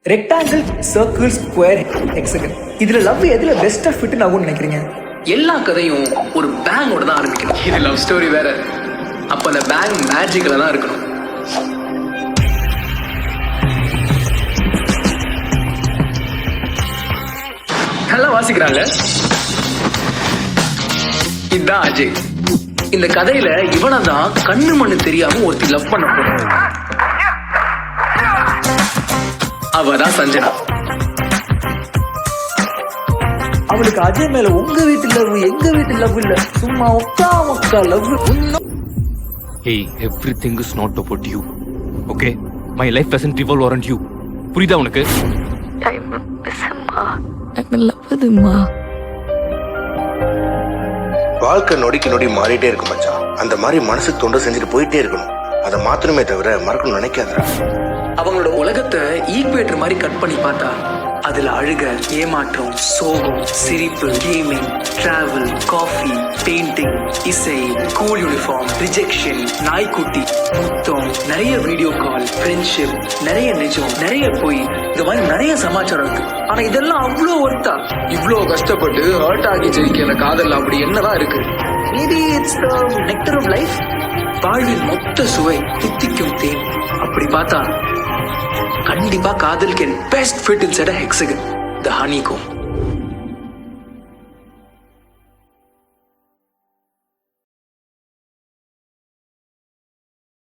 Rectangle, circle, square, hexagon. இதுல love எதுல பெஸ்டா ஃபிட் ஆகும்னு நினைக்கிறீங்க? எல்லா கதையும் ஒரு பேங்கோட தான் ஆரம்பிக்கணும். இது லவ் ஸ்டோரி வேற. அப்ப அந்த பேங் மேஜிக்கலா தான் இருக்கணும். நல்லா வாசிக்கிறாங்க. இதுதான் அஜய். இந்த கதையில இவனதான் கண்ணு மண்ணு தெரியாம ஒருத்தி லவ் பண்ண போறான். அவதான் சஞ்சனா. அவளுக்கு அஜய் மேல உங்க வீட்டு லவ் எங்க வீட்டு லவ் இல்ல, சும்மா ஒக்கா love. Hey, everything is not about you. Okay? My life doesn't revolve around you. புரியுதா உனக்கு? வாழ்க்கை நொடிக்கு நொடி மாறிட்டே இருக்கும் மச்சான். அந்த மாதிரி மனசுக்கு தொண்டு செஞ்சுட்டு போயிட்டே இருக்கணும். அதை மாத்தணுமே தவிர மறக்கணும் நினைக்காதடா. அவங்களோட உலகத்தை ஈக்குவேட்டர் மாதிரி கட் பண்ணி பார்த்தா அதுல அழுக, ஏமாற்றம், சோகம், சிரிப்பு, கேமிங், டிராவல், காஃபி, பெயிண்டிங், இசை, ஸ்கூல் யூனிஃபார்ம், ரிஜெக்ஷன், நாய்க்குட்டி, முத்தம், நிறைய வீடியோ கால், ஃப்ரெண்ட்ஷிப், நிறைய நிஜம், நிறைய பொய், இந்த மாதிரி நிறைய சமாச்சாரம் இருக்கு. ஆனா இதெல்லாம் அவ்வளோ ஒர்த்தா? இவ்வளோ கஷ்டப்பட்டு ஹர்ட் ஆகி ஜெயிக்கிற காதல் அப்படி என்னதான் இருக்கு? Maybe it's the nectar of life. வாழ்வின் மொத்த சுவை, தித்திக்கும் தேன். அப்படி பார்த்தா கண்டிப்பா காதல் can best fit inside a hexagon, the honeycomb.